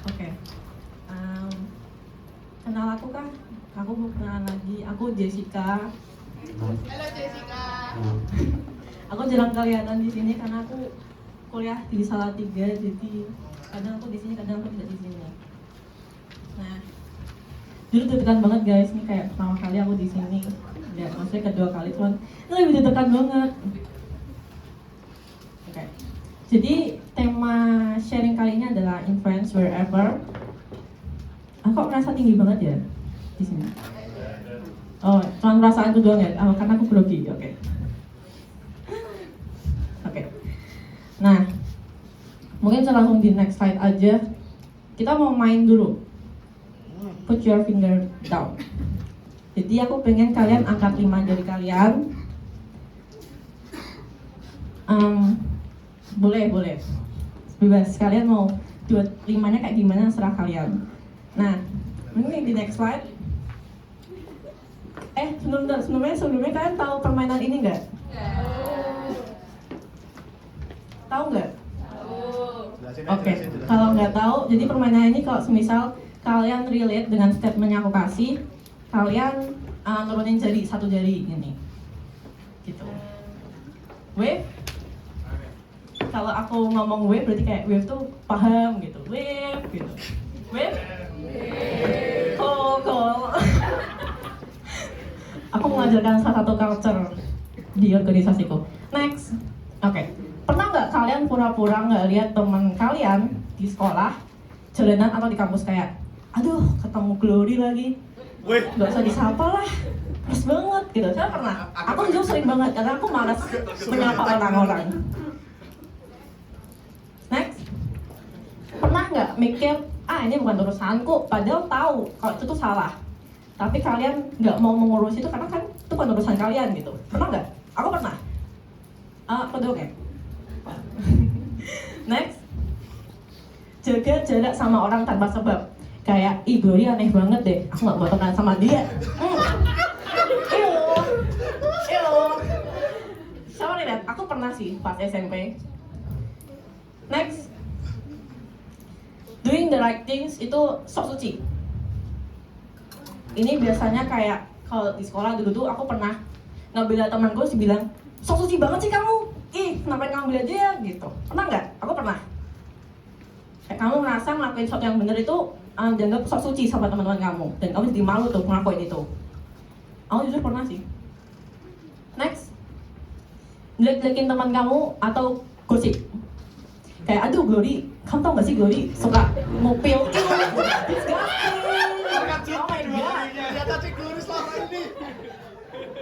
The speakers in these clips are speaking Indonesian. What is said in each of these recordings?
Oke. Um, Kenal aku kah? Aku mau kenalan lagi. Aku Jessica. Halo Jessica. Aku jarang kelihatan di sini karena aku kuliah di Salatiga, jadi kadang aku di sini, kadang aku tidak di sini. Nah, dulu deg-degan banget guys, ini kayak pertama kali aku di sini. Ya, maksudnya kedua kali, cuman ini lebih deg-degan banget. Oke. Jadi tema sharing kali ini adalah influence wherever. Aku kok merasa tinggi banget ya di sini. Oh, cuma perasaanku doang ya? Oh, karena aku grogi. Oke. Oke. Nah, mungkin saya langsung di next slide aja. Kita mau main dulu. Put your finger down. Jadi aku pengen kalian angkat 5 jari kalian. Boleh. Bebas. Kalian mau buat 5-nya kayak gimana serah kalian. Nah, mungkin di next slide. Sebelumnya kalian tahu permainan ini nggak? Tahu nggak? Oke, kalau nggak tahu, jadi permainan ini kalau semisal kalian relate dengan statement yang aku kasih, kalian nurunin satu jari ini, gitu. Wave. Kalau aku ngomong wave berarti kayak wave tuh paham gitu, wave gitu. Wave. Cool. Aku mengajarkan salah satu culture di organisasiku. Next. Oke. Pernah nggak kalian pura-pura nggak lihat teman kalian di sekolah, jalanan atau di kampus kayak, aduh ketemu Glory lagi, nggak usah disapa lah, males banget gitu. Saya pernah. Aku juga sering banget karena aku malas menyapa orang-orang. Next. Pernah nggak mikir, ini bukan urusanku, padahal tahu kalau itu tuh salah. Tapi kalian nggak mau mengurus itu karena kan itu bukan urusan kalian gitu. Pernah nggak? Aku pernah. Oke. Next. Jaga jarak sama orang tanpa sebab. Kayak, Glory aneh banget deh, aku nggak mau temenan sama dia. Ew. Siapa nih, Dad? Aku pernah sih pas SMP. Next. Doing the right things itu sok suci. Ini biasanya kayak kalau di sekolah dulu tuh aku pernah ngebela temanku sih bilang, sok suci banget sih kamu, ngapain kamu bela dia gitu. Pernah nggak? Aku pernah. Kayak kamu merasa ngelakuin sesuatu yang benar itu dianggap sok suci sama teman-teman kamu, dan kamu jadi malu tuh ngelakuin itu. Aku jujur pernah sih. Next. Jelek-jelekin teman kamu atau gosip. Kayak, aduh Glory, kamu tau gak sih Glory suka ngupil. Oh my god. Lihat aja Glory selama ini.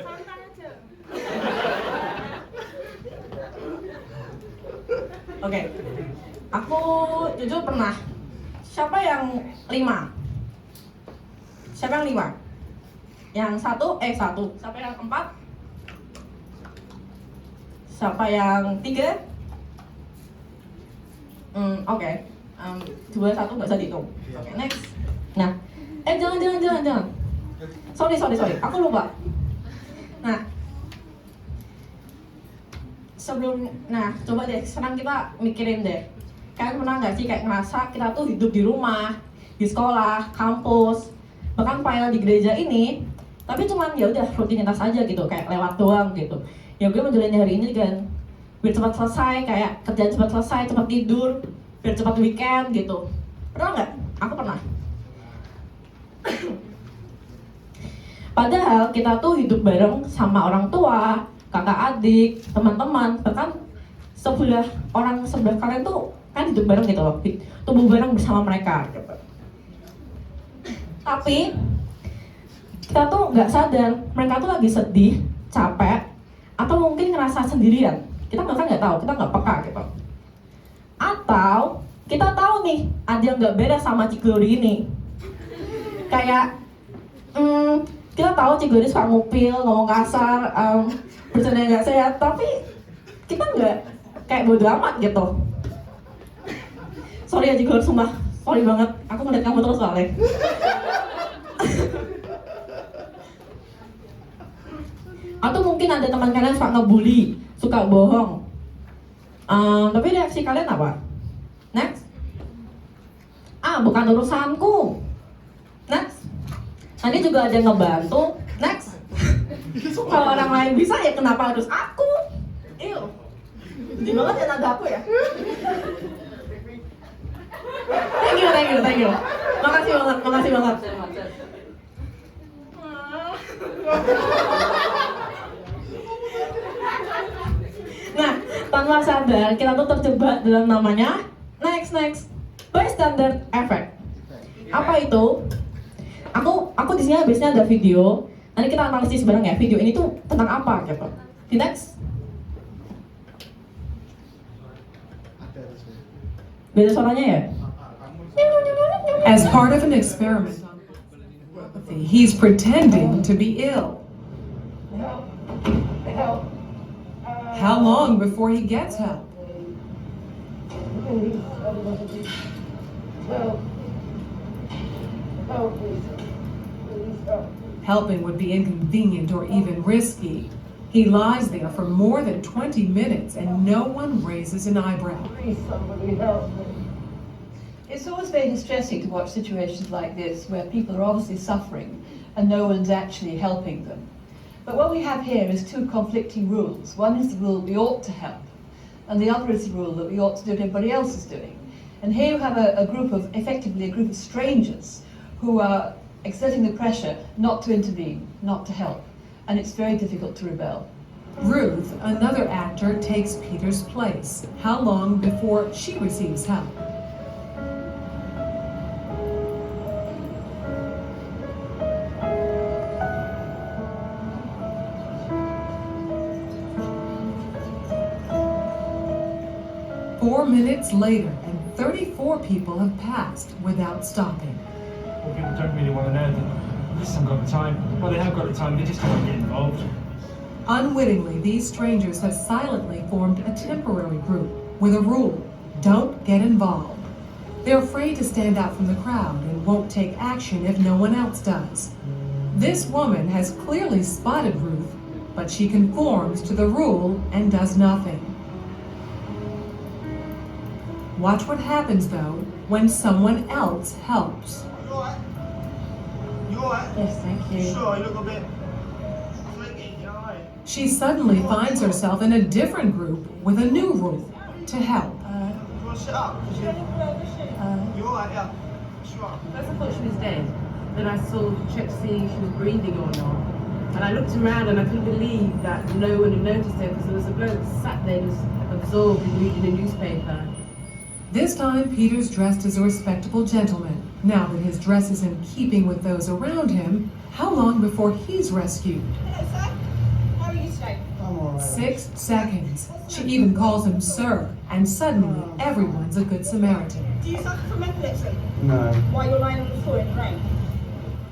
Santai aja. Oke. Aku jujur pernah. Siapa yang 5? Siapa yang 5? Yang 1. Siapa yang 4? Siapa yang 3? Oke. 2, 1 nggak usah dihitung. Oke, next. Nah, jangan. Sorry. Aku lupa. Nah, coba deh. Sekarang kita mikirin deh. Kalian pernah nggak sih kayak ngerasa kita tuh hidup di rumah, di sekolah, kampus, bahkan final di gereja ini, tapi cuman ya udah rutinitas aja gitu, kayak lewat doang gitu. Ya gue menjalani hari ini kan, biar cepat selesai, kayak kerjaan cepat selesai, cepat tidur, biar cepat weekend gitu. Pernah nggak? Aku pernah. Padahal kita tuh hidup bareng sama orang tua, kakak adik, teman-teman, bahkan orang sebelah kalian tuh kan hidup bareng gitu loh, tumbuh bareng bersama mereka. Tapi kita tuh nggak sadar mereka tuh lagi sedih, capek, atau mungkin ngerasa sendirian. Kita bahkan nggak tahu, kita nggak peka gitu. Atau kita tahu nih ada yang nggak beres sama Cik Glory ini. Kayak kita tahu Cik Glory suka ngupil, ngomong kasar, bercanda nggak sehat, tapi kita nggak kayak bodo amat gitu. Sorry ya Cik Glory, sumpah, sorry banget. Aku ngeliat kamu terus soalnya. Atau mungkin ada teman kalian suka ngebully, suka bohong. Tapi reaksi kalian apa? Next. bukan urusanku. Next. Nanti juga ada yang ngebantu. Next. Kalau orang lain bisa ya kenapa harus aku? Ew. Di banget ya nada aku ya. Thank you. Makasih banget. Nah, tanpa sadar kita tuh terjebak dalam namanya next bystander effect. Apa itu? Aku di sini biasanya ada video. Nanti kita analisis bareng ya. Video ini tuh tentang apa gitu. Di next. Beda suaranya ya? As part of an experiment on apathy, he's pretending to be ill. How long before he gets help? Helping would be inconvenient or even risky. He lies there for more than 20 minutes and no one raises an eyebrow. It's always very distressing to watch situations like this where people are obviously suffering and no one's actually helping them. But what we have here is two conflicting rules. One is the rule we ought to help, and the other is the rule that we ought to do what everybody else is doing. And here you have effectively a group of strangers who are exerting the pressure not to intervene, not to help. And it's very difficult to rebel. Ruth, another actor, takes Peter's place. How long before she receives help? Four minutes later, and 34 people have passed without stopping. Well, people don't really want to know that they just haven't got the time. Well, they have got the time, they just don't want to get involved. Unwittingly, these strangers have silently formed a temporary group with a rule: don't get involved. They're afraid to stand out from the crowd and won't take action if no one else does. This woman has clearly spotted Ruth, but she conforms to the rule and does nothing. Watch what happens, though, when someone else helps. You alright? You alright? Yes, thank you. Sure, you look a bit flinky, you alright? She suddenly finds herself in a different group with a new rule: to help. You want to sit up? You alright, yeah? Sure. First I thought she was dead. Then I checked to see if she was breathing or not. And I looked around and I couldn't believe that no one had noticed her because there was a bloke sat there just absorbed in reading a newspaper. This time, Peter's dressed as a respectable gentleman. Now that his dress is in keeping with those around him, how long before he's rescued? Hello, sir. How are you today? 6 seconds. She even calls him sir, and suddenly everyone's a good Samaritan. Do you suffer from epilepsy? No. Why you're lying on the floor in the rain?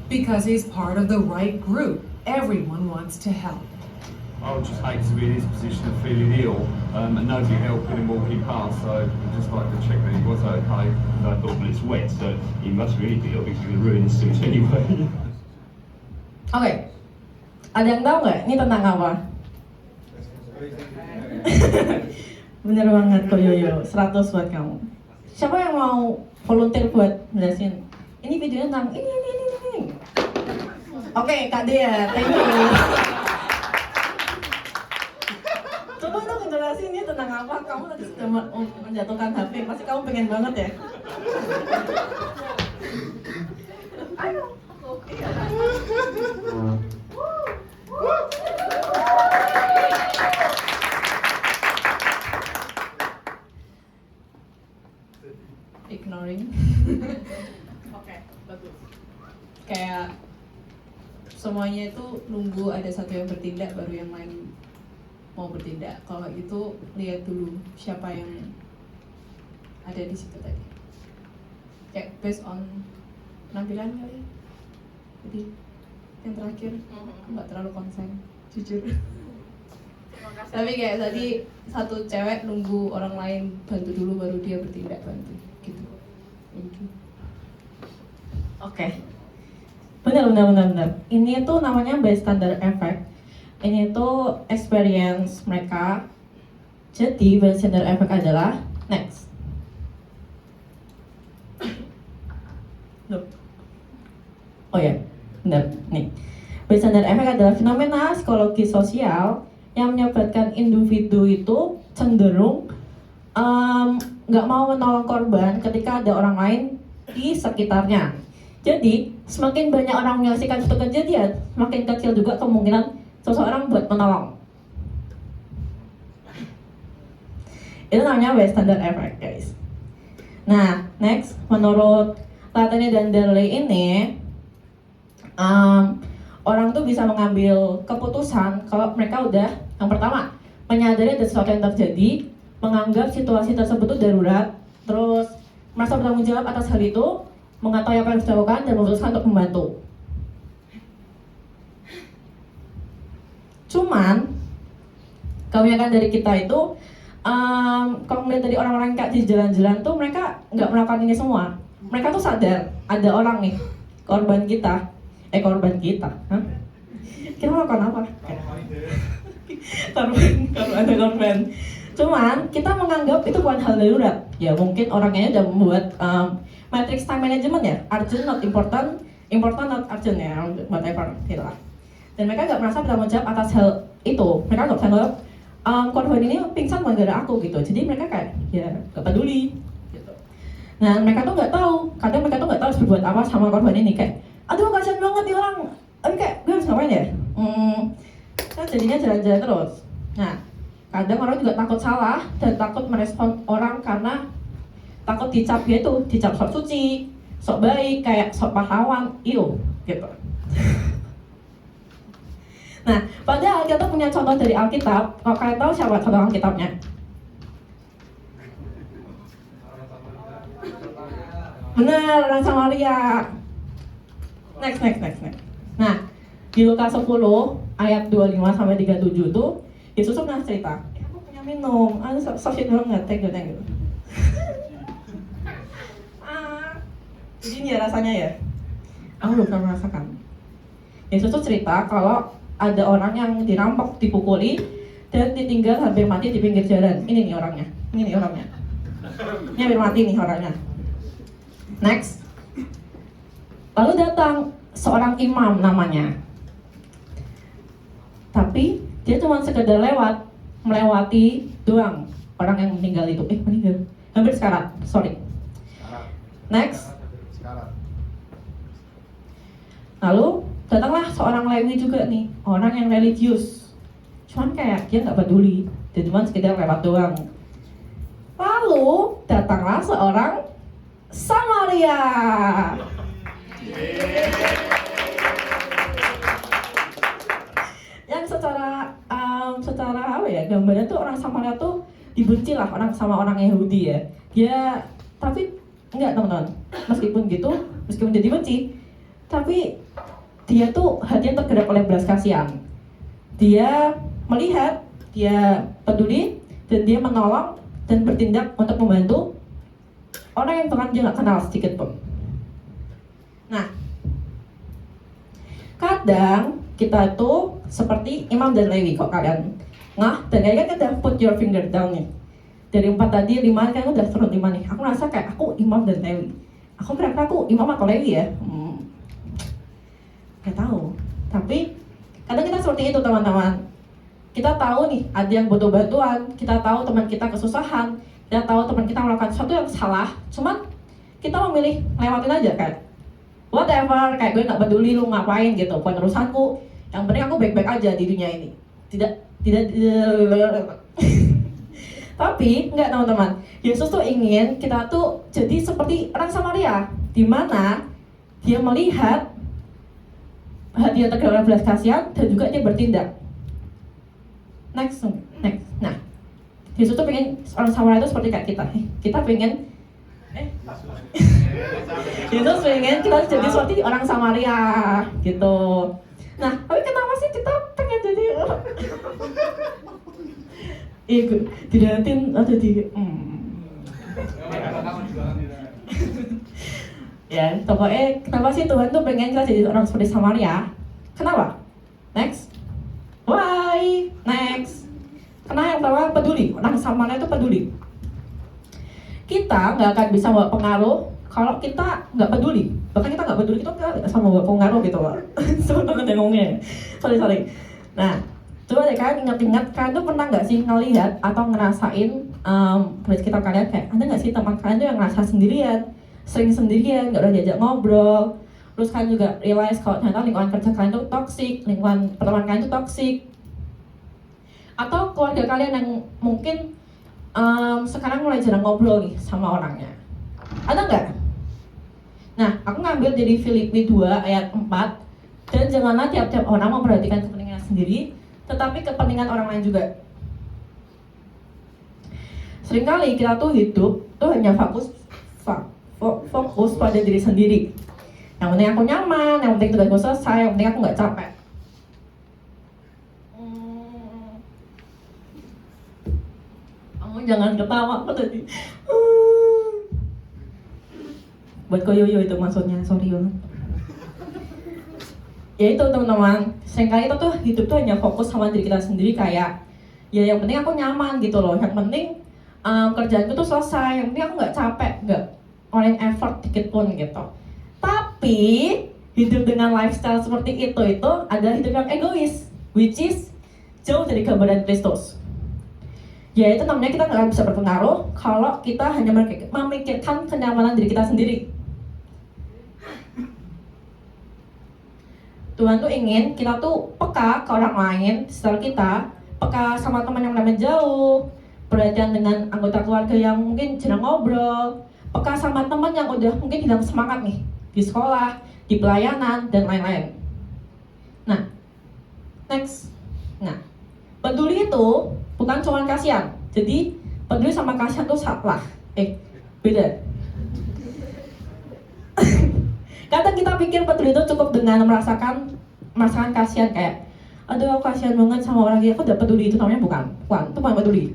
Because he's part of the right group. Everyone wants to help. I would just hate to be in his position of feeling ill and nobody helping him walking past, so I'd just like to check that he was okay. And I thought, well, it's wet, so he must really be ill because he would ruin his suit anyway. Oke. Ada yang tahu nggak ini tentang apa? Bener banget kok Yoyo, 100 buat kamu. Siapa yang mau volunteer buat jelasin? Ini videonya tentang ini. Oke, Kak Dea, thank you. Coba dong jelasin ini tentang apa? Kamu tadi sudah menjatuhkan HP, pasti kamu pengen banget ya? Ayo. Ignoring. Oke, bagus. Kayak semuanya itu nunggu ada satu yang bertindak baru yang lain mau bertindak. Kalau gitu lihat dulu siapa yang ada di situ tadi. Kayak based on penampilan kali. Jadi yang terakhir aku nggak terlalu konsen, jujur. Tapi kayak tadi satu cewek nunggu orang lain bantu dulu baru dia bertindak bantu gitu. Thank you. Oke. Benar. Ini tuh namanya bystander effect. Ini tuh experience mereka. Jadi bystander effect adalah next. Loh. Oh ya, benar. Nih, bystander effect adalah fenomena psikologi sosial yang menyebabkan individu itu cenderung nggak mau menolong korban ketika ada orang lain di sekitarnya. Jadi, semakin banyak orang menyaksikan suatu kejadian, semakin kecil juga kemungkinan seseorang buat menolong. Itu namanya bystander effect, guys. Nah, next, menurut Latany dan Darley ini, orang tuh bisa mengambil keputusan kalau mereka udah, yang pertama, menyadari ada sesuatu yang terjadi, menganggap situasi tersebut itu darurat, terus merasa bertanggung jawab atas hal itu, mengetahui apa yang harus dilakukan, dan memutuskan untuk membantu. Cuman, kebanyakan dari kita itu, kalau melihat dari orang-orang kayak di jalan-jalan tuh, mereka nggak melakukan ini semua. Mereka tuh sadar, ada orang nih, korban kita, hah? Kita melakukan apa? korban. Cuman kita menganggap itu bukan hal darurat. Ya mungkin orangnya udah membuat matrix time management ya, urgent not important, important not urgent ya, whatever gitu lah. Dan mereka nggak merasa bertanggung jawab atas hal itu. Mereka nggak bisa nganggap korban ini pingsan gara-gara aku gitu. Jadi mereka kayak ya nggak peduli. Gitu. Nah mereka tuh nggak tahu, kadang mereka tuh nggak tahu harus berbuat apa sama korban ini kayak, aduh kasihan banget nih orang. Tapi kayak gue harus ngapain ya? Kan jadinya jalan-jalan terus. Nah, kadang orang juga takut salah dan takut merespon orang karena takut dicap gitu, dicap sok suci, sok baik, kayak sok pahlawan, gitu. Nah, padahal kita punya contoh dari Alkitab. Kalau kalian tahu siapa contoh Alkitabnya? Benar, orang Samaria. Next. Nah, di Lukas 10 ayat 25 sampai 37 tuh Yesus tuh pernah cerita, aku punya minum, sakit banget, thank you. Jadi ini ya rasanya ya, aku belum pernah merasakan. Yesus tuh cerita kalau ada orang yang dirampok, dipukuli, dan ditinggal hampir mati di pinggir jalan. Ini nih orangnya. Ini hampir mati nih orangnya. Next. Lalu datang seorang imam namanya. Tapi dia cuma sekedar melewati doang orang yang meninggal itu. Meninggal. Hampir sekarat, sorry. Next. Lalu datanglah seorang Lewi juga nih, orang yang religius. Cuman kayak dia nggak peduli, dia cuma sekedar lewat doang. Lalu datanglah seorang Samaria. Yang secara apa ya, gambarnya tuh orang Samaria tuh dibenci lah sama orang Yahudi ya. Tapi enggak teman-teman, meskipun dia dibenci, tapi dia tuh hatinya tergerak oleh belas kasihan. Dia melihat, dia peduli, dan dia menolong dan bertindak untuk membantu orang yang bahkan dia nggak kenal sedikit pun. Nah, kadang kita tuh seperti Imam dan Lewi kok kalian. Nah, dan kalian kan udah put your finger down nih. Dari 4 tadi, 5 kan udah turun 5 nih. Aku merasa kayak aku Imam dan Lewi. Aku kira-kira aku Imam atau Lewi ya? Gak tahu. Tapi kadang kita seperti itu teman-teman. Kita tahu nih ada yang butuh bantuan, kita tahu teman kita kesusahan, kita tahu teman kita melakukan sesuatu yang salah, cuman kita memilih lewatin aja kan. Whatever, kayak gue gak peduli lu ngapain gitu, bukan urusanku. Yang penting aku baik-baik aja di dunia ini. Tidak. Tapi enggak teman-teman. Yesus tuh ingin kita tuh jadi seperti orang Samaria, di mana dia melihat dia tergerak belas kasihan dan juga dia bertindak. Next. Nah, Yesus tuh pengen orang Samaria itu seperti kayak kita. Kita pengen Yesus pengen kita jadi seperti orang Samaria gitu. Nah, tapi kenapa sih kita pengen jadi dilihatin atau di ya, pokoknya kenapa sih Tuhan tuh pengen kita jadi orang seperti Samaria? Kenapa? Next. Why? Next. Karena yang pertama peduli, orang Samaria itu peduli. kita nggak akan bisa bawa pengaruh kalau kita nggak peduli. Bahkan kita nggak peduli, kita nggak sama bawa pengaruh gitu loh. Sorry banget ya ngomongnya. Sorry. Nah, coba deh kalian ingat-ingat, kalian tuh pernah nggak sih ngelihat atau ngerasain di sekitar kalian kayak ada nggak sih teman kalian tuh yang ngerasa sendirian, sering sendirian, nggak udah diajak ngobrol. Terus kalian juga realize kalau ternyata lingkungan kerja kalian tuh toxic, lingkungan pertemanan kalian tuh toxic. Atau keluarga kalian yang mungkin sekarang mulai jarang ngobrol nih sama orangnya. Ada nggak? Nah, aku ngambil dari Filipi 2 ayat 4. Dan janganlah tiap-tiap orang memperhatikan kepentingan sendiri, tetapi kepentingan orang lain juga. Seringkali kita tuh hidup tuh hanya fokus pada diri sendiri. Yang penting aku nyaman, yang penting tugasku selesai, yang penting aku nggak capek. Kamu jangan ketawa kok tadi. Buat koyoyo itu maksudnya, sorry banget. Ya itu teman-teman, seringkali kita tuh hidup tuh hanya fokus sama diri kita sendiri, kayak ya yang penting aku nyaman gitu loh, yang penting kerjaanku tuh selesai, yang penting aku nggak capek, nggak orang effort dikit pun gitu. Tapi hidup dengan lifestyle seperti itu adalah hidup yang egois, which is jauh dari gambaran Kristus. Ya itu namanya kita nggak bisa berpengaruh kalau kita hanya memikirkan kenyamanan diri kita sendiri. Tuhan tuh ingin kita tuh peka ke orang lain di sekitar kita, peka sama teman yang namanya jauh, perhatian dengan anggota keluarga yang mungkin jarang ngobrol, peka sama teman yang udah mungkin hilang semangat nih di sekolah, di pelayanan, dan lain-lain. Nah, next. Nah, peduli itu bukan cuma kasihan. Jadi, peduli sama kasihan tuh salah. Beda. Kadang kita pikir peduli itu cukup dengan merasakan kasihan, kayak aduh aku kasihan banget sama orang ini, aku udah peduli. Itu namanya bukan, itu bukan peduli.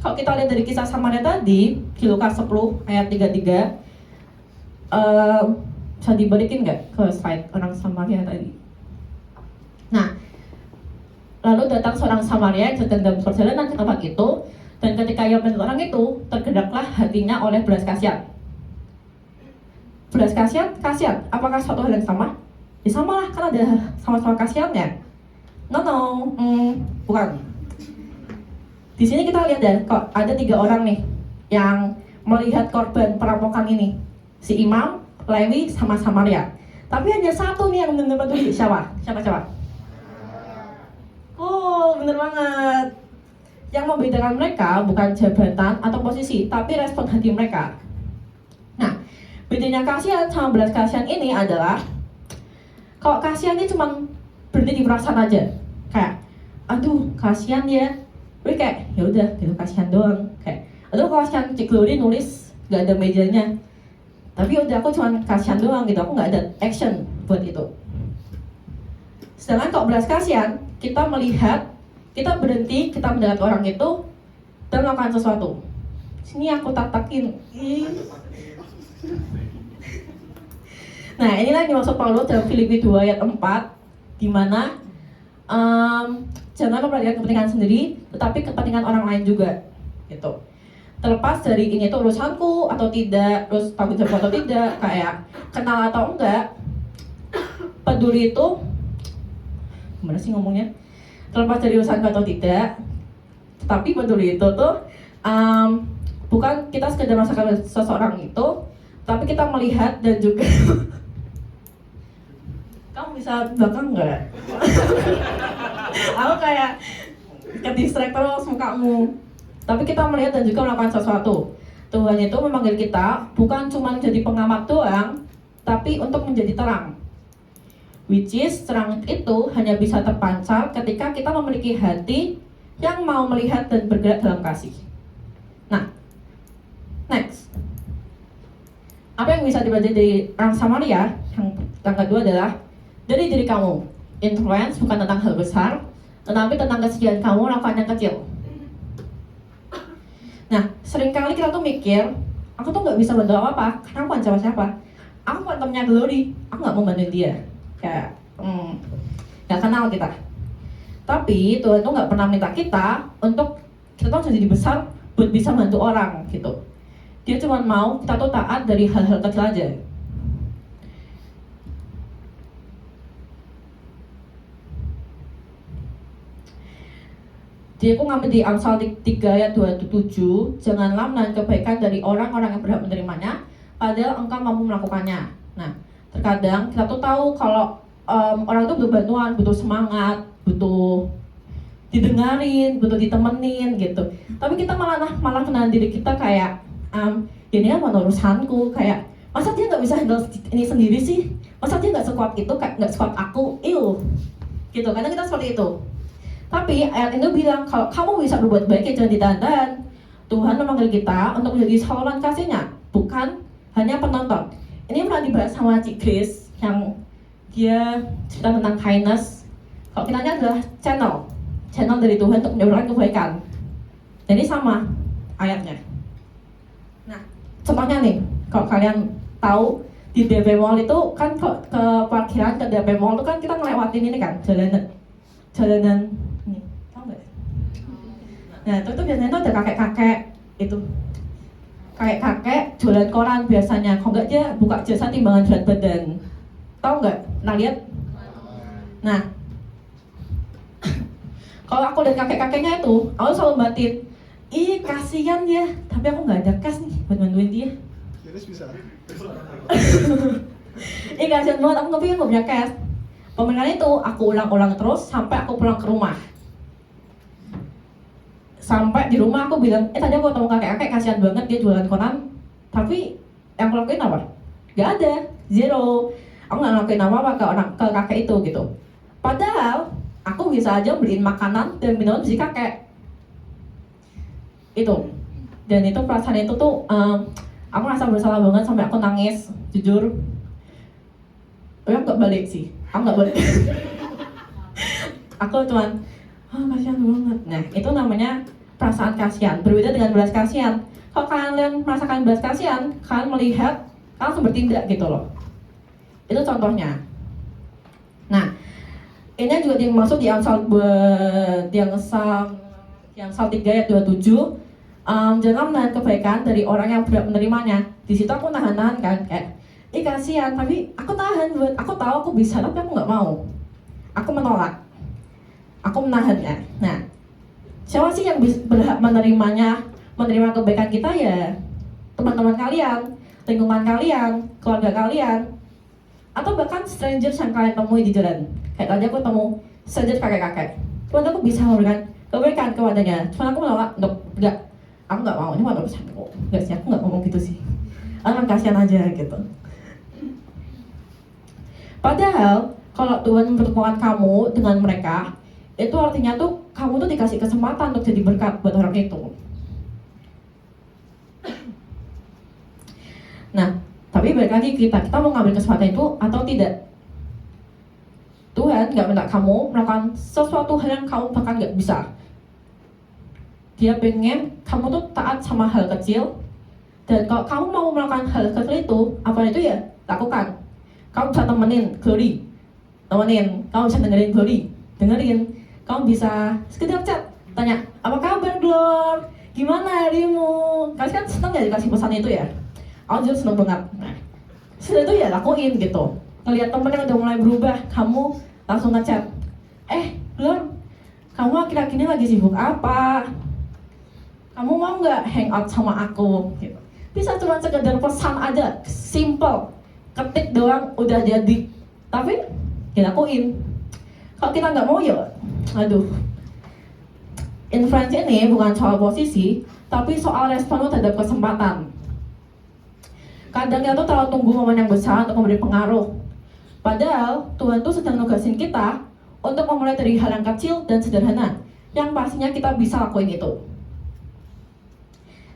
Kalau kita lihat dari kisah Samaria tadi di Lukas 10 ayat 33, bisa dibalikin nggak ke slide orang Samaria tadi? Nah, lalu datang seorang Samaria yang sedang dalam perjalanan ke tempat itu, dan ketika ia melihat orang itu, tergedaklah hatinya oleh belas kasihan. Belas kasihan, apakah suatu hal yang sama? Ya sama lah, kan ada sama-sama kasihannya. No, bukan. Di sini kita lihat deh, kok ada 3 orang nih yang melihat korban perampokan ini. Si imam, Lewi, sama Samaria. Tapi hanya satu nih yang benar-benar peduli. Siapa? Oh, bener banget. Yang membedakan mereka bukan jabatan atau posisi, tapi respon hati mereka. Nah, bedanya kasihan sama belas kasihan ini adalah, kalau kasihan ini cuma berhenti di perasaan aja, kayak aduh kasihan ya, gue kayak ya udah gitu, kasihan doang. Kayak aduh kasihan Cik Glory nulis gak ada mejanya, tapi udah aku cuma kasihan doang gitu, aku nggak ada action buat itu. Sedangkan kalau belas kasihan, kita melihat, kita berhenti, kita melihat orang itu dan melakukan sesuatu. Sini aku tatakin. Nah, inilah yang dimaksud Paulus dalam Filipi 2 ayat 4, di mana jangan memperhatikan kepentingan sendiri, tetapi kepentingan orang lain juga, gitu. Terlepas dari ini tuh urusanku atau tidak, terus tanggung jawab atau tidak, kayak kenal atau enggak, peduli itu, gimana sih ngomongnya? Terlepas dari urusanku atau tidak, tapi peduli itu tuh bukan kita sekedar merasakan seseorang itu, tapi kita melihat dan juga kamu bisa belakang nggak? Aku kayak ke-distract terus mukamu. Tapi kita melihat dan juga melakukan sesuatu. Tuhan itu memanggil kita bukan cuma jadi pengamat doang, tapi untuk menjadi terang. Which is terang itu hanya bisa terpancar ketika kita memiliki hati yang mau melihat dan bergerak dalam kasih. Nah, next. Apa yang bisa dibaca dari orang Samaria? Yang kedua adalah dari diri kamu. Influence bukan tentang hal besar, tetapi tentang kesediaan kamu melakukan yang kecil. Nah, seringkali kita tuh mikir, aku tuh nggak bisa bantu apa-apa, karena aku bukan siapa-siapa. Aku bukan temennya Glory, aku nggak mau bantuin dia. Kayak, nggak kenal kita. Tapi Tuhan tuh nggak pernah minta kita untuk kita tuh jadi besar buat bisa bantu orang gitu. Dia cuma mau kita tuh taat dari hal-hal kecil aja. Dia aku ngambil di Amsal 3 ayat 27, janganlah menahan kebaikan dari orang-orang yang berhak menerimanya, padahal engkau mampu melakukannya. Nah, terkadang kita tuh tahu kalau orang itu butuh bantuan, butuh semangat, butuh didengarin, butuh ditemenin gitu. Tapi kita malah menahan diri kita kayak, ya ini kan urusanku, kayak masa dia nggak bisa handle ini sendiri sih? Masa dia nggak sekuat itu, nggak sekuat aku, gitu. Kadang kita seperti itu. Tapi ayat ini bilang kalau kamu bisa berbuat baik ya jangan ditahan-tahan. Tuhan memanggil kita untuk menjadi saluran kasih-Nya, bukan hanya penonton. Ini pernah dibahas sama Cik Grace yang dia cerita tentang kindness. Kalau kita adalah channel dari Tuhan untuk menyebarkan kebaikan. Jadi sama ayatnya. Nah, contohnya nih, kalau kalian tahu di DP Mall itu kan ke parkiran ke DP Mall itu kan kita ngelewatin ini kan jalanan ini, tau nggak? Nah itu biasanya tuh ada kakek-kakek itu, kakek-kakek jualan koran biasanya, kalau nggak dia buka jasa timbangan berat badan, tau nggak? Nah lihat, nah kalau aku lihat kakek-kakeknya itu, aku selalu batin, ih kasihan ya, tapi aku nggak ada kas nih buat bantuin dia. Jadi bisa. Ih kasihan banget, aku nggak punya cash. Pemerintahan itu aku ulang-ulang terus sampai aku pulang ke rumah. Sampai di rumah aku bilang, tadi aku ketemu kakek-kakek kasihan banget dia jualan koran. Tapi yang aku lakuin apa? Gak ada, zero. Aku gak ngelakuin apa-apa ke kakek itu gitu. Padahal aku bisa aja beliin makanan dan minuman si kakek. Itu. Dan itu perasaan itu tuh aku merasa bersalah banget sampai aku nangis, jujur. Tapi aku gak balik sih. Aku nggak boleh. Aku cuman, kasihan banget. Nah, itu namanya perasaan kasihan. Berbeda dengan belas kasihan. Kalau kalian merasakan belas kasihan, kalian melihat, kalian langsung bertindak gitu loh. Itu contohnya. Nah, ini juga yang maksud di Amsal 3 ayat 27. Jangan menahan kebaikan dari orang yang berhak menerimanya. Di situ aku nahan-nahan kan, kayak kasihan, tapi aku tahan buat aku tahu aku bisa, tapi aku nggak mau. Aku menolak. Aku menahannya. Nah, siapa sih yang berhak menerima kebaikan kita ya? Teman-teman kalian, lingkungan kalian, keluarga kalian, atau bahkan strangers yang kalian temui di jalan. Kayak tadi aku temu stranger kakek-kakek. Cuman aku bisa memberikan kebaikan kepadanya. Cuman aku menolak, enggak, aku nggak mau. Ini bukan urusanku. Enggak sih, aku nggak ngomong gitu sih. Aku kasihan aja gitu. Padahal kalau Tuhan mempertemukan kamu dengan mereka, itu artinya tuh kamu tuh dikasih kesempatan untuk jadi berkat buat orang itu. Nah, tapi balik lagi kita mau ngambil kesempatan itu atau tidak? Tuhan nggak minta kamu melakukan sesuatu hal yang kamu bahkan nggak bisa. Dia pengen kamu tuh taat sama hal kecil, dan kalau kamu mau melakukan hal kecil itu, apa itu ya lakukan. Kamu bisa temenin Glory, kamu bisa dengerin, kamu bisa sekedar chat, tanya, apa kabar Glor, gimana harimu, kalian kan seneng ya dikasih pesan itu ya, aku juga seneng banget. Nah, setelah itu ya lakuin gitu, ngelihat temen yang udah mulai berubah, kamu langsung ngechat, Glor, kamu akhir-akhir ini lagi sibuk apa, kamu mau nggak hangout sama aku, gitu. Bisa cuma sekedar pesan aja, simple, ketik doang udah jadi, tapi dilakuin. Kalau kita nggak mau ya, aduh. Influence ini bukan soal posisi, tapi soal respon terhadap kesempatan. Kadang kita tuh terlalu tunggu momen yang besar untuk memberi pengaruh. Padahal Tuhan tuh sedang nugasin kita untuk memulai dari hal yang kecil dan sederhana, yang pastinya kita bisa lakuin itu.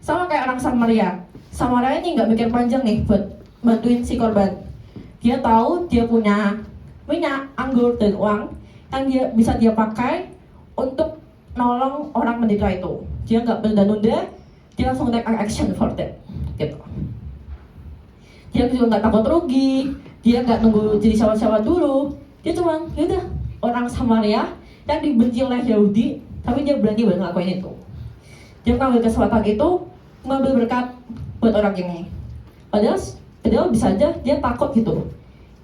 Sama kayak orang Samaria. Samaria ini nggak mikir panjang nih buat bantuin si korban. Dia tahu dia punya minyak, anggur, dan uang yang bisa dia pakai untuk nolong orang menderita itu. Dia nggak menunda-nunda, dia langsung take action for that, gitu. Dia juga nggak takut rugi, dia nggak nunggu jadi siapa-siapa dulu. Dia cuma, yaudah, orang Samaria yang dibenci oleh Yahudi, tapi dia berani banget ngelakuin itu. dia mengambil kesempatan itu mengambil berkat buat orang ini. Padahal bisa aja dia takut gitu.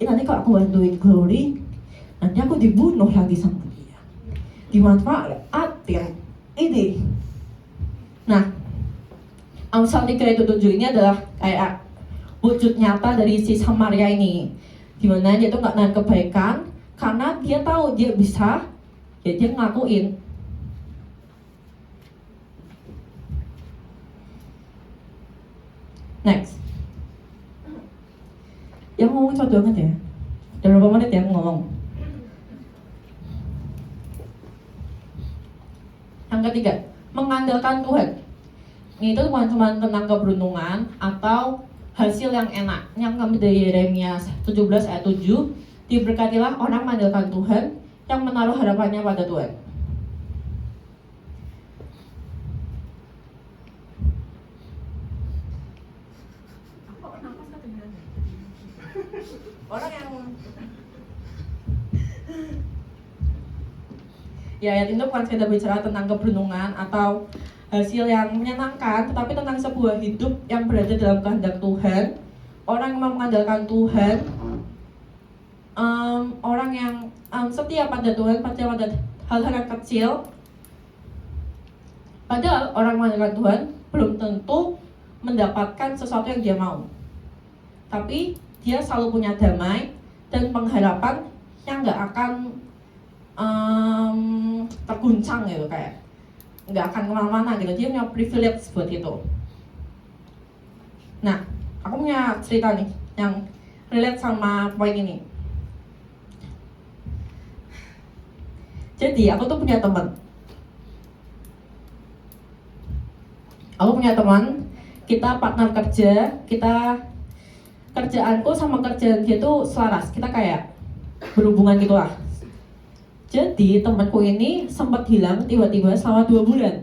Nanti kalau aku bantuin Glory, nanti aku dibunuh lagi sama dia, dimanfaatin ini. Nah, Amsal 3:7 ini adalah kayak wujud nyata dari si Samaria ini, dimana dia tuh nggak nahan kebaikan karena dia tahu dia bisa, ya dia ngelakuin. Next, yang ngomong cepet banget ya, udah berapa menit ya ngomong. Yang ketiga, mengandalkan Tuhan. Ini itu bukan cuma tentang keberuntungan atau hasil yang enak. Yang kami dari Yeremia 17 ayat 7, diberkatilah orang mengandalkan Tuhan yang menaruh harapannya pada Tuhan. Orang yang ya, ayat itu bukan sekedar bicara tentang keberuntungan atau hasil yang menyenangkan, tetapi tentang sebuah hidup yang berada dalam kehendak Tuhan. Orang yang mengandalkan Tuhan, orang yang setia pada Tuhan, percaya pada hal-hal yang kecil. Padahal orang mengandalkan Tuhan belum tentu mendapatkan sesuatu yang dia mau, tapi dia selalu punya damai dan pengharapan yang nggak akan terguncang gitu, kayak nggak akan kemana-mana gitu. Dia punya privilege buat itu. Nah, aku punya cerita nih yang relate sama poin ini. Jadi aku tuh punya teman. Kita partner kerja, kerjaanku sama kerjaan dia tuh selaras. Kita kayak berhubungan gitu lah. Jadi temanku ini sempat hilang tiba-tiba selama 2 bulan.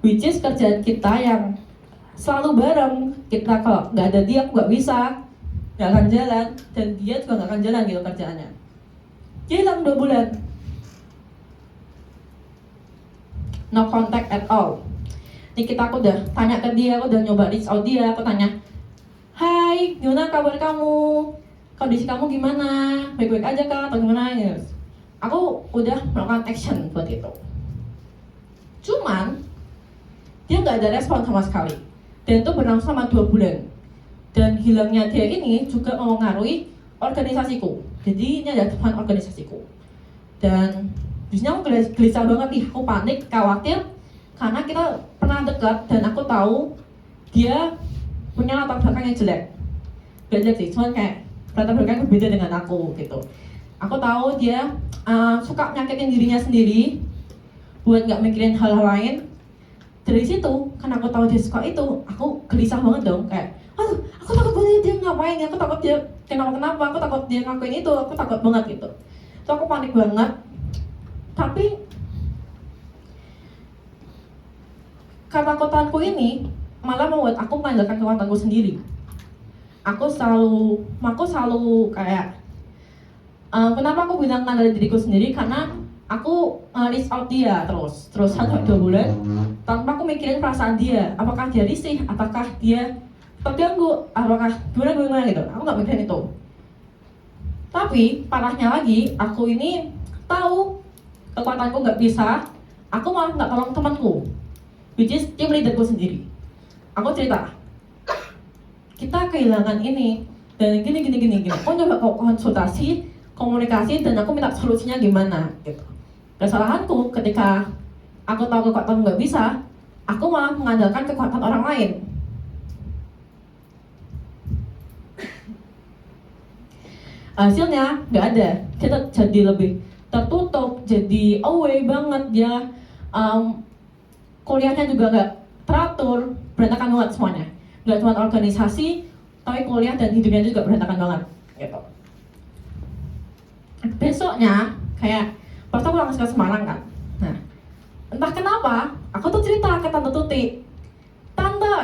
Which is kerjaan kita yang selalu bareng. Kita kalau nggak ada dia aku nggak bisa, nggak akan jalan, dan dia juga nggak akan jalan gitu kerjaannya. Dia hilang 2 bulan. No contact at all. Ini aku udah tanya ke dia, aku udah nyoba reach out dia, aku tanya, "Hai, gimana kabar kamu? Kondisi kamu gimana? Baik-baik aja kah atau gimana?" Ya. Aku udah melakukan action buat itu. Cuman dia nggak ada respon sama sekali. Dan itu berlangsung selama 2 bulan. Dan hilangnya dia ini juga mempengaruhi organisasiku. Jadi ini adalah teman organisasiku. Dan di sini aku gelisah banget nih, aku panik, khawatir karena kita pernah dekat dan aku tahu dia punya latar belakang yang jelek. Gak jelek sih, cuman kayak latar belakang berbeda dengan aku gitu. Aku tahu dia suka nyakitin dirinya sendiri buat nggak mikirin hal-hal lain. Dari situ, karena aku tahu dia suka itu, aku gelisah banget dong. Kayak, aduh, aku takut banget dia ngapain, aku takut dia kenapa, aku takut dia ngakuin itu, aku takut banget gitu. So aku panik banget. Tapi ketakutanku ini malah membuat aku mengandalkan kekuatanku sendiri. Aku selalu kayak kenapa aku bilang mengandalkan diriku sendiri, karena aku reach out dia terus 1-2 bulan tanpa aku mikirin perasaan dia, apakah dia risih, apakah dia terganggu, apakah gimana gitu. Aku nggak mikirin itu. Tapi parahnya lagi, aku ini tahu kekuatanku nggak bisa, aku malah nggak tolong temanku, which is team leaderku sendiri. Aku cerita, kita kehilangan ini dan gini. Aku coba konsultasi, komunikasi, dan aku minta solusinya gimana gitu. Kesalahanku ketika aku tahu kekuatan nggak bisa, aku malah mengandalkan kekuatan orang lain. Hasilnya nggak ada, kita jadi lebih tertutup, jadi away banget dia. Kuliahnya juga nggak teratur, berantakan banget semuanya. Nggak cuma organisasi, tapi kuliah dan hidupnya juga berantakan banget gitu. Besoknya kayak pas aku langsung ke Semarang kan. Nah, entah kenapa aku tuh cerita ke Tante Tuti, "Tante,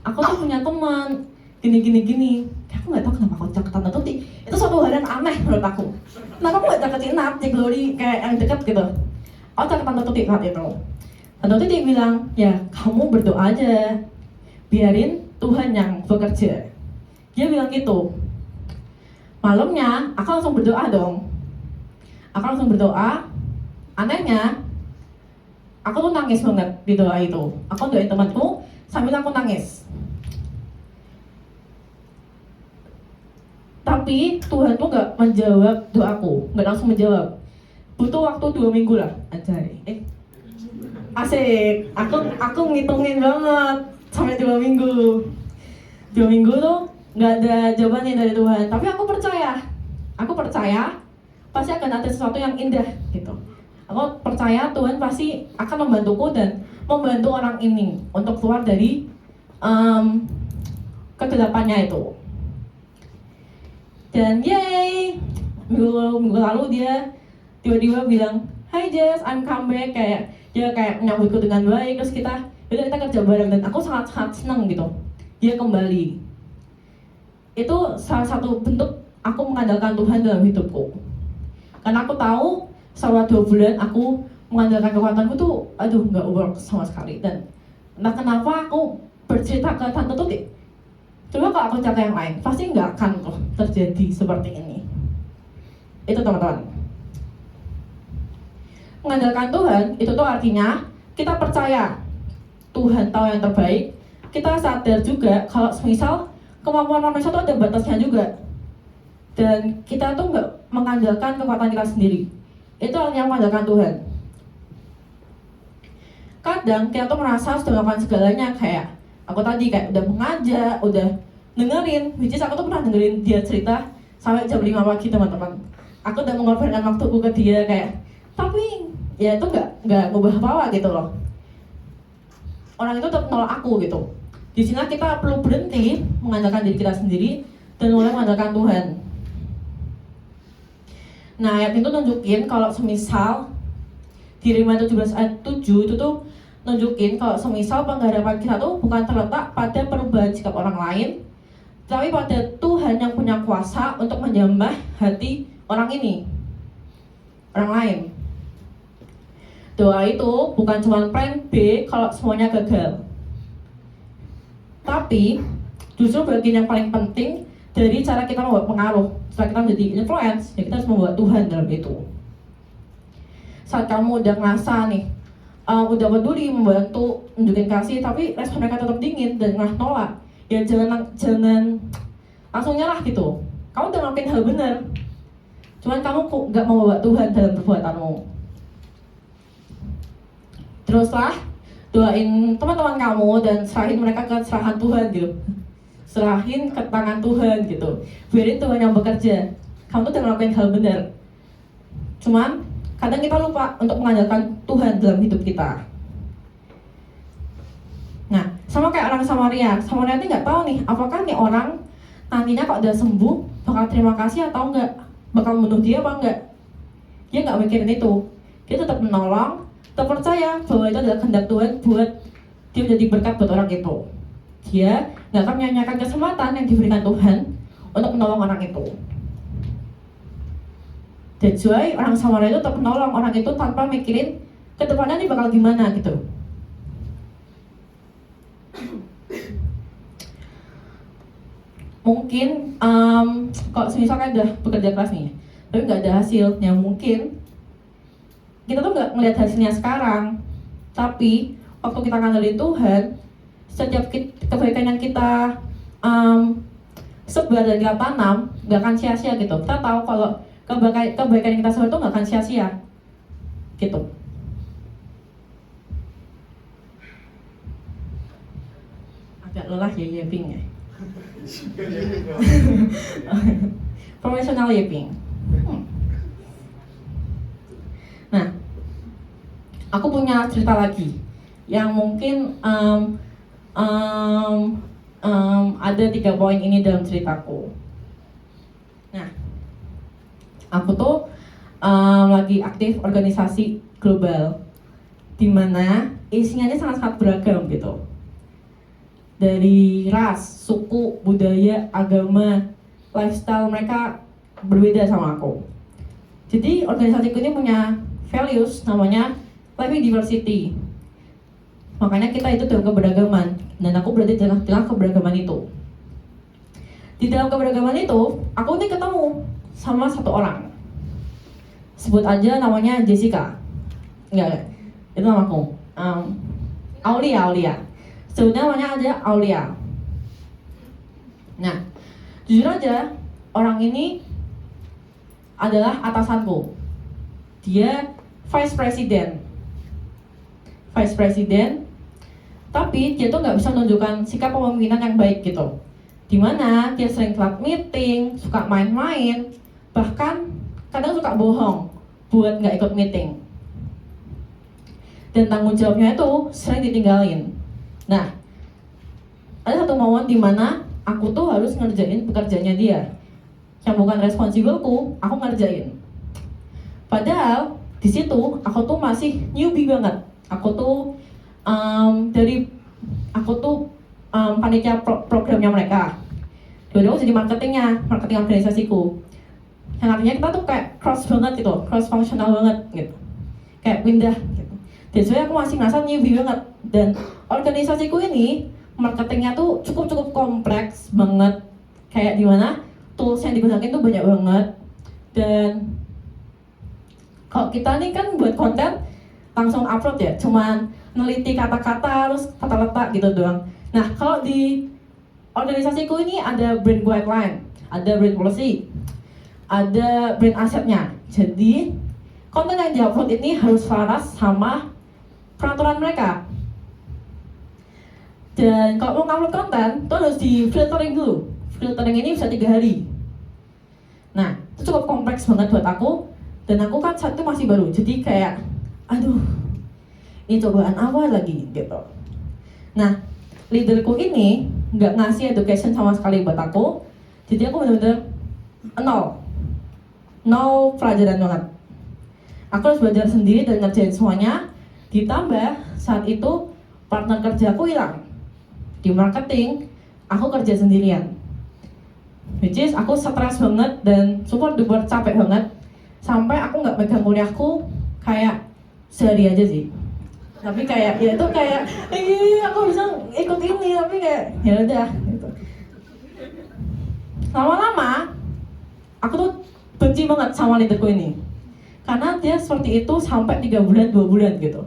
aku tuh punya teman gini. Aku nggak tahu kenapa aku cerita ke Tante Tuti. Itu suatu hal yang aneh menurut aku. Kenapa aku nggak deketin Nat, Glory kayak yang deket gitu. Aku cerita ke Tante Tuti saat itu. Atau tuh dia bilang, ya kamu berdoa aja, biarin Tuhan yang bekerja. Dia bilang gitu. Malamnya aku langsung berdoa dong. Aku langsung berdoa. Anehnya, aku tuh nangis banget di doa itu. Aku doain temanku sambil aku nangis. Tapi Tuhan tuh gak menjawab doaku, gak langsung menjawab. Butuh waktu 2 minggu lah, anjay. Asik, aku ngitungin banget sampai 2 minggu. 2 minggu tuh gak ada jawabannya dari Tuhan. Tapi aku percaya pasti akan ada sesuatu yang indah gitu. Aku percaya Tuhan pasti akan membantuku dan membantu orang ini untuk keluar dari kegelapannya itu. Dan yay, minggu lalu dia tiba-tiba bilang, "Hi Jess, I'm come back." Dia kayak menyambutku dengan baik, terus kita kerja bareng dan aku sangat senang gitu. Dia kembali. Itu salah satu bentuk aku mengandalkan Tuhan dalam hidupku. Karena aku tahu selama 2 bulan aku mengandalkan kekuatanku tuh, nggak work sama sekali. Dan entah kenapa aku bercerita ke Tante Tuti, coba kalau aku cerita yang lain, pasti nggak akan tuh terjadi seperti ini. Itu teman-teman. Mengandalkan Tuhan, itu tuh artinya kita percaya Tuhan tahu yang terbaik. Kita sadar juga kalau semisal kemampuan manusia tuh ada batasnya juga. Dan kita tuh nggak mengandalkan kekuatan kita sendiri. Itu artinya mengandalkan Tuhan. Kadang kita tuh merasa sudah melakukan segalanya, kayak aku tadi kayak udah mengajak, udah dengerin, which is aku tuh pernah dengerin dia cerita sampai jam 5 pagi teman-teman. Aku udah mengorbankan waktuku ke dia kayak, tapi ya itu nggak ngubah apa-apa gitu loh. Orang itu tetap nolak aku gitu. Di sini kita perlu berhenti mengandalkan diri kita sendiri dan mulai mengandalkan Tuhan. Nah, ayat itu nunjukin kalau semisal di Roma 17 ayat 7 itu tuh nunjukin kalau semisal pengharapan kita tuh bukan terletak pada perubahan sikap orang lain, tapi pada Tuhan yang punya kuasa untuk menjamah hati orang ini, orang lain. Doa itu bukan cuma plan B kalau semuanya gagal, tapi justru bagian yang paling penting dari cara kita membuat pengaruh. Setelah kita menjadi influence, ya kita harus membawa Tuhan dalam itu. Saat kamu udah ngerasa nih, udah peduli, membantu, nunjukin kasih, tapi respon mereka tetap dingin dan nolak, ya jangan langsung nyerah gitu. Kamu udah ngelakuin hal benar, cuman kamu kok gak mau membawa Tuhan dalam perbuatanmu. Teruslah doain teman-teman kamu dan serahin mereka ke serahan Tuhan gitu. Serahin ke tangan Tuhan gitu. Biarin Tuhan yang bekerja. Kamu tuh udah ngelakuin hal benar. Cuman kadang kita lupa untuk mengandalkan Tuhan dalam hidup kita. Nah, sama kayak orang Samaria. Samaria ini nggak tahu nih, apakah nih orang nantinya kalau udah sembuh bakal terima kasih atau enggak, bakal membunuh dia apa enggak. Dia nggak mikirin itu. Dia tetap menolong, tetap percaya bahwa itu adalah kehendak Tuhan buat dia menjadi berkat buat orang itu. Dia nggak akan menyanyiakan kesempatan yang diberikan Tuhan untuk menolong orang itu. That's why orang Samaria itu tetap menolong orang itu tanpa mikirin ke depannya ini bakal gimana gitu. Mungkin kalau misalkan udah bekerja keras nih, tapi nggak ada hasilnya, mungkin kita tuh nggak ngelihat hasilnya sekarang, tapi waktu kita ngandalin Tuhan, setiap kebaikan yang kita sebar dan kita tanam nggak akan sia-sia gitu. Kita tahu kalau kebaikan yang kita sebar itu nggak akan sia-sia gitu. Agak lelah ya yaping ya. Profesional yaping. Nah, aku punya cerita lagi yang mungkin ada 3 poin ini dalam ceritaku. Nah, aku tuh lagi aktif organisasi global, di mana isinya ini sangat-sangat beragam gitu. Dari ras, suku, budaya, agama, lifestyle mereka berbeda sama aku. Jadi organisasiku ini punya values namanya Living Diversity. Makanya kita itu dalam keberagaman, dan aku berada di tengah-tengah keberagaman itu. Di dalam keberagaman itu, aku nih ketemu sama satu orang. Sebut aja namanya Jessica. Enggak, itu namaku. Aulia. Sebutnya namanya aja Aulia. Nah, jujur aja, orang ini adalah atasanku. Dia vice president, tapi dia tuh nggak bisa menunjukkan sikap kepemimpinan yang baik gitu. Dimana dia sering telat meeting, suka main-main, bahkan kadang suka bohong buat nggak ikut meeting. Dan tanggung jawabnya itu sering ditinggalin. Nah, ada satu momen dimana aku tuh harus ngerjain pekerjaannya dia, yang bukan responsibleku, aku ngerjain. Padahal di situ aku tuh masih newbie banget. Aku tuh panitia programnya mereka. Dulu aku jadi marketing organisasiku. Yang artinya kita tuh kayak cross banget gitu, cross functional banget gitu. Kayak pindah gitu. Dan sebenarnya aku masih ngerasa newbie banget. Dan organisasiku ini marketingnya tuh cukup kompleks banget. Kayak dimana tools yang digunakan tuh banyak banget. Dan kalau kita nih kan buat konten langsung upload ya, cuman neliti kata-kata terus tata letak gitu doang. Nah, kalau di organisasiku ini ada brand guideline, ada brand policy, ada brand asetnya. Jadi konten yang diupload ini harus selaras sama peraturan mereka. Dan kalau mau upload konten, itu harus di filtering dulu. Filtering ini bisa 3 hari. Nah, itu cukup kompleks banget buat aku. Dan aku kan saat itu masih baru, jadi kayak aduh, ini cobaan apa lagi gitu. Nah, leaderku ini nggak ngasih education sama sekali buat aku. Jadi aku bener-bener nol pelajaran banget. Aku harus belajar sendiri dan ngerjain semuanya. Ditambah saat itu partner kerjaku hilang. Di marketing, aku kerja sendirian. Which is aku stres banget dan super duper capek banget. Sampai aku nggak pegang kuliahku kayak sehari aja sih. Tapi kayak ya itu kayak aku bisa ikut ini, tapi kayak ya udah gitu. Lama-lama aku tuh benci banget sama leaderku ini. Karena dia seperti itu sampai 3 bulan, 2 bulan gitu.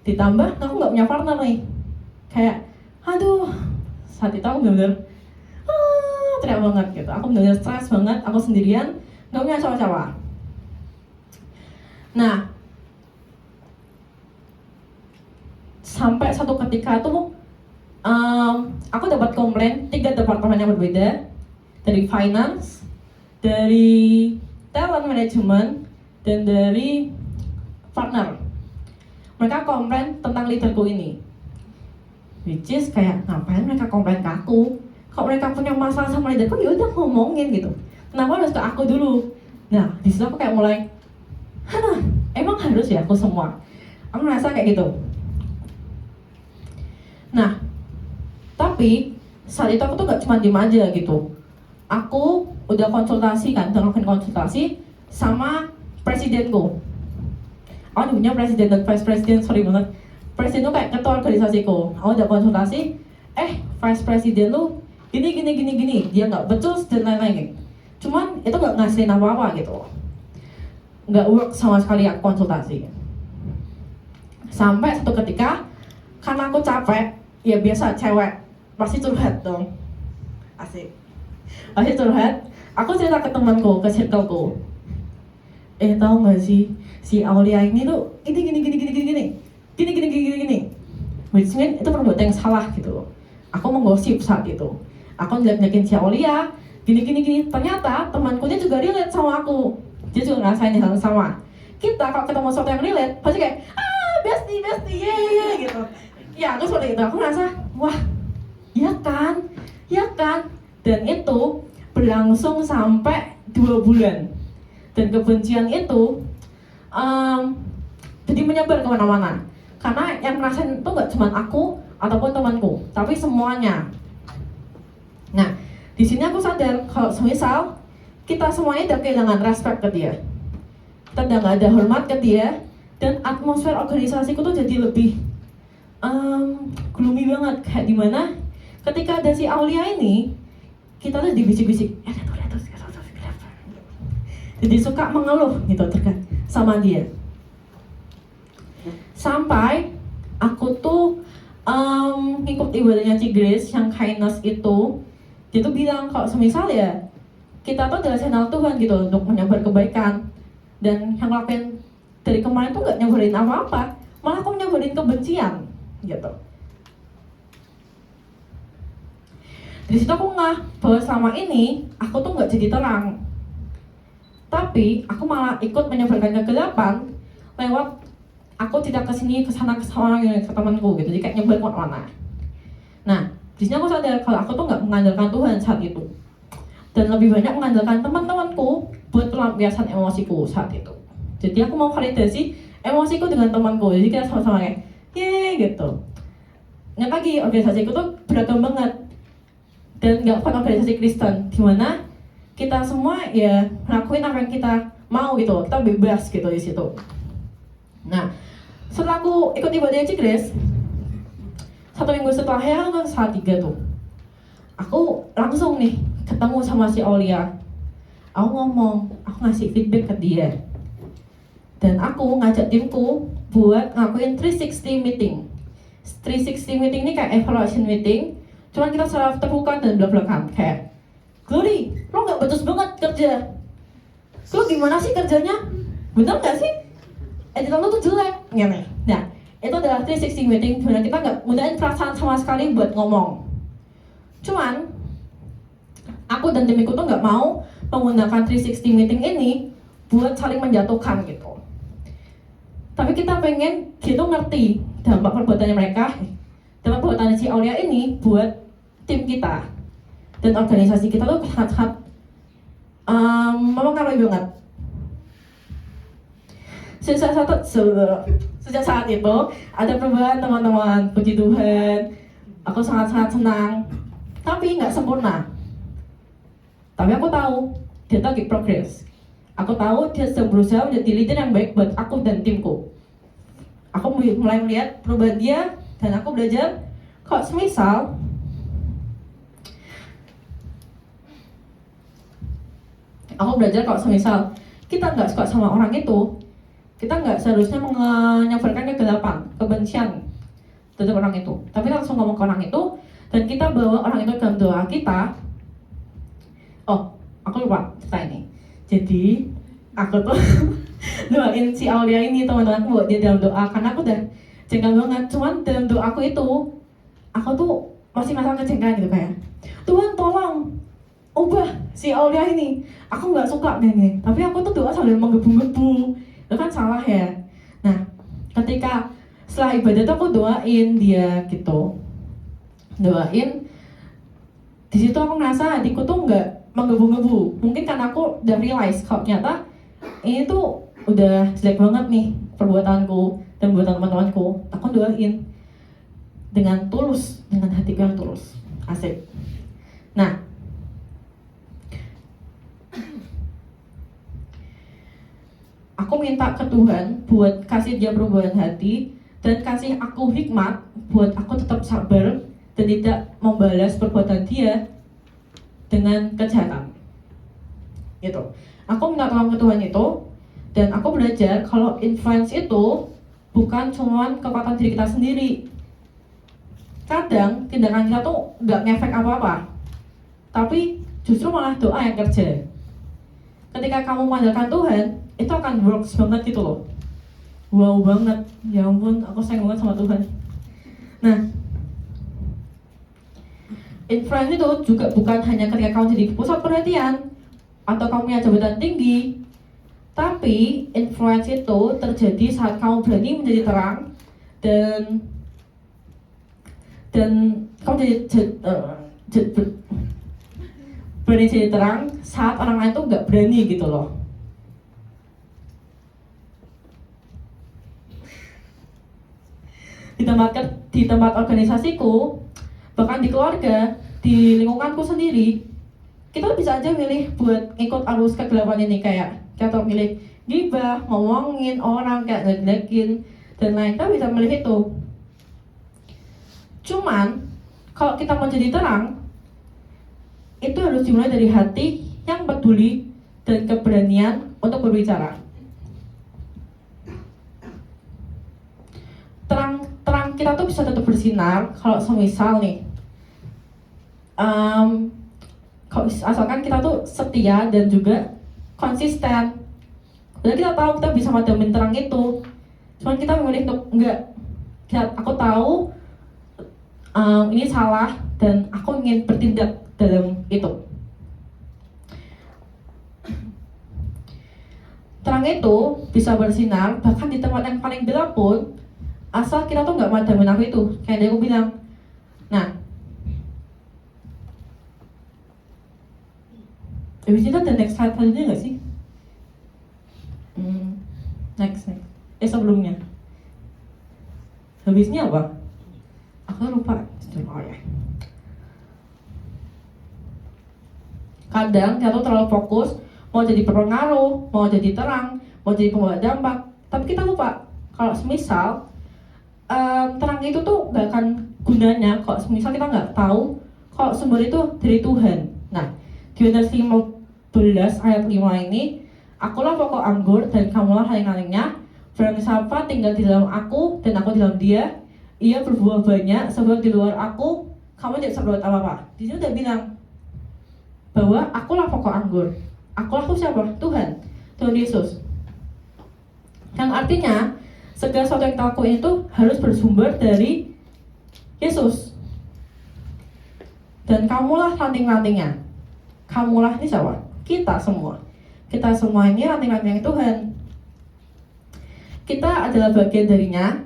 Ditambah aku nggak punya partner nih. Kayak aduh, saat itu aku bener-bener teriak banget gitu. Aku bener-bener stres banget, aku sendirian, nggak punya cowok-cowok. Nah, sampai satu ketika tuh aku dapat komplain 3 departemen yang berbeda, dari finance, dari talent management, dan dari partner. Mereka komplain tentang leaderku ini, which is kayak ngapain mereka komplain ke aku? Kalau mereka punya masalah sama leaderku, ya udah ngomongin gitu. Kenapa harus ke aku dulu? Nah, di situ aku kayak mulai, emang harus ya aku semua? Aku merasa kayak gitu. Nah, tapi saat itu aku tuh gak cuma diem aja gitu. Aku udah konsultasi sama presidenku. Aku punya presiden dan vice president, sorry banget. Presiden tuh kayak ketua organisasiku. Aku udah konsultasi, vice president lu gini, dia nggak becus dan lain-lain. Cuman itu nggak ngasihin apa-apa gitu, nggak work sama sekali aku konsultasi. Sampai satu ketika, karena aku capek, ya biasa cewek pasti curhat dong, asik, pasti curhat. Aku cerita ke temanku, ke circleku, tahu nggak sih si Aulia ini tuh gini. Which means itu perbuatan yang salah gitu loh. Aku menggosip saat itu. Aku ngeliat-ngeliatin si Aulia, gini. Ternyata temanku dia juga relate sama aku. Dia juga ngerasain hal yang sama. Kita kalau ketemu sesuatu yang relate, pasti kayak, bestie, yeay, gitu. Ya, aku seperti itu. Aku ngerasa, wah, ya kan. Dan itu berlangsung sampai 2 bulan. Dan kebencian itu jadi menyebar kemana-mana. Karena yang ngerasain itu gak cuma aku ataupun temanku, tapi semuanya. Nah, di sini aku sadar kalau semisal kita semuanya udah kehilangan respect ke dia, kita udah gak ada hormat ke dia, dan atmosfer organisasiku tuh jadi lebih gloomy banget, kayak dimana ketika ada si Aulia ini, kita tuh dibisik-bisik, jadi suka mengeluh gitu terkait sama dia. Sampai aku tuh ngikut ibadahnya Ci Grace yang kindness itu, dia tuh bilang kalau semisal ya kita tuh adalah channel Tuhan gitu untuk menyebar kebaikan, dan yang ngelakuin dari kemarin tuh gak nyebarin apa-apa, malah aku nyebarin kebencian gitu. Dari situ aku ngeh bahwa selama ini aku tuh gak jadi terang, tapi aku malah ikut menyebarkan kegelapan lewat aku tidak kesini kesana ke temanku gitu, jadi kayak nyebar kemana-mana. Nah, di sini aku sadar kalau aku tuh nggak mengandalkan Tuhan saat itu, dan lebih banyak mengandalkan teman-temanku buat pelampiasan emosiku saat itu. Jadi aku mau validasi emosiku dengan temanku, jadi kita sama-sama kayak ye gitu. Nggak lagi organisasiku tuh beragam banget dan nggak bukan organisasi Kristen, dimana kita semua ya ngelakuin apa yang kita mau gitu, kita bebas gitu di situ. Nah, setelah aku ikut ibadah Ci Grace, 1 minggu setelahnya kan saat 3 tuh, aku langsung nih ketemu sama si Aulia. Aku ngomong, aku ngasih feedback ke dia, dan aku ngajak timku buat ngakuin 360 meeting. 360 meeting ini kayak evaluation meeting, cuman kita secara terbuka dan belak-belakan kayak, Glory, lo gak becus banget kerja. Lo gimana sih kerjanya? Bener gak sih? Editor lo tuh jelek. Gini. Nah, itu adalah 360 meeting dimana kita gak gunain perasaan sama sekali buat ngomong. Cuman, aku dan timku tuh gak mau menggunakan 360 meeting ini buat saling menjatuhkan gitu. Tapi kita pengen gitu ngerti dampak perbuatannya mereka, dampak perbuatan si Aulia ini buat tim kita. Dan organisasi kita tuh sangat-sangat mempengaruhi banget. Sejak saat itu ada perubahan teman-teman, puji Tuhan. Aku sangat-sangat senang, tapi nggak sempurna. Tapi aku tahu dia lagi progress. Aku tahu dia sedang berusaha menjadi leader yang baik buat aku dan timku. Aku mulai melihat perubahan dia, dan aku belajar kok semisal kita nggak suka sama orang itu, kita nggak seharusnya menyebarkan kegelapan, kebencian terhadap orang itu, tapi langsung ngomong ke orang itu, dan kita bawa orang itu dalam doa kita. Oh, aku lupa cerita ini. Jadi aku tuh doain si Aulia ini, teman-temanku, buat dia dalam doa, karena aku udah jengkel banget. Cuman dalam doaku itu, aku tuh masih masalah kejengkelan gitu, kayak Tuhan tolong ubah si Aulia ini, aku nggak suka nih. Tapi aku tuh doa sambil menggebu-gebu, itu kan salah ya. Nah, ketika setelah ibadah tuh aku doain dia gitu, doain. Di situ aku ngerasa hatiku tuh nggak menggebu-gebu. Mungkin karena aku udah realize kalau ternyata ini tuh udah jelek banget nih perbuatanku dan perbuatan teman-temanku. Aku doain dengan tulus, dengan hatiku yang tulus. Asik. Nah, aku minta ke Tuhan buat kasih dia perubahan hati dan kasih aku hikmat buat aku tetap sabar dan tidak membalas perbuatan dia dengan kejahatan. Gitu. Aku minta tolong ke Tuhan itu, dan aku belajar kalau influence itu bukan cuma kekuatan diri kita sendiri. Kadang tindakan kita tuh nggak ngefek apa-apa, tapi justru malah doa yang kerja. Ketika kamu mengandalkan Tuhan, itu akan works banget gitu loh. Wow banget, ya ampun, aku sayang banget sama Tuhan. Nah, influence itu juga bukan hanya ketika kamu jadi pusat perhatian atau kamu punya jabatan tinggi, tapi influence itu terjadi saat kamu berani menjadi terang dan kamu berani jadi terang saat orang lain tuh nggak berani gitu loh. Di tempat organisasiku, bahkan di keluarga, di lingkunganku sendiri, kita bisa aja milih buat ikut arus kegelapan ini, kayak kita milih gibah, ngomongin orang, kayak ngejelekin dan lain. Kita bisa milih itu. Cuman kalau kita mau jadi terang, itu harus dimulai dari hati yang peduli dan keberanian untuk berbicara. Terang kita tuh bisa tetap bersinar kalau semisal nih, kalau asalkan kita tuh setia dan juga konsisten. Dan kita tahu kita bisa madamin terang itu, cuman kita memilih untuk enggak. Aku tahu ini salah dan aku ingin bertindak dalam itu. Terang itu bisa bersinar bahkan di tempat yang paling gelap pun, asal kita tuh nggak madamin aku itu. Kayak dia aku bilang, nah, habis itu ada next slide selanjutnya nggak sih? Next. Sebelumnya. Habisnya apa? Aku lupa. Oh ya. Kadang kita tuh terlalu fokus mau jadi pengaruh, mau jadi terang, mau jadi pembawa dampak, tapi kita lupa kalau semisal terang itu tuh gak akan gunanya kalau semisal kita nggak tahu kalau sumber itu dari Tuhan. Nah, di Yohanes 15 ayat 5 ini, akulah pokok anggur dan kamulah ranting-rantingnya. Barang siapa tinggal di dalam aku dan aku di dalam dia, ia berbuah banyak, sebab di luar aku kamu tidak bisa berbuat apa-apa. Di sini udah bilang bahwa akulah pokok anggur. Akulah tuh siapa? Tuhan Yesus. Yang artinya segala sesuatu yang kita lakuin itu harus bersumber dari Yesus. Dan kamulah ranting-rantingnya. Kamulah ini siapa? Kita semua. Kita semua ini ranting-ranting Tuhan. Kita adalah bagian darinya.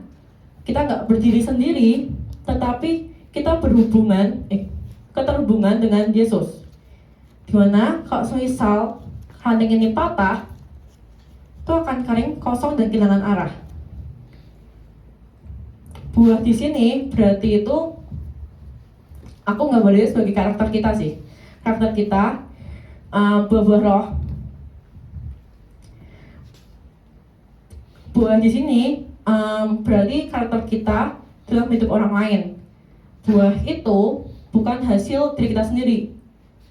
Kita nggak berdiri sendiri, tetapi kita keterhubungan dengan Yesus. Dimana kalau semisal ranting ini patah, itu akan kering, kosong dan kehilangan arah. Buah di sini berarti itu, aku nggak boleh sebagai karakter kita sih. Karakter kita, buah-buah roh. Buah di sini berarti karakter kita dalam hidup orang lain. Buah itu bukan hasil diri kita sendiri,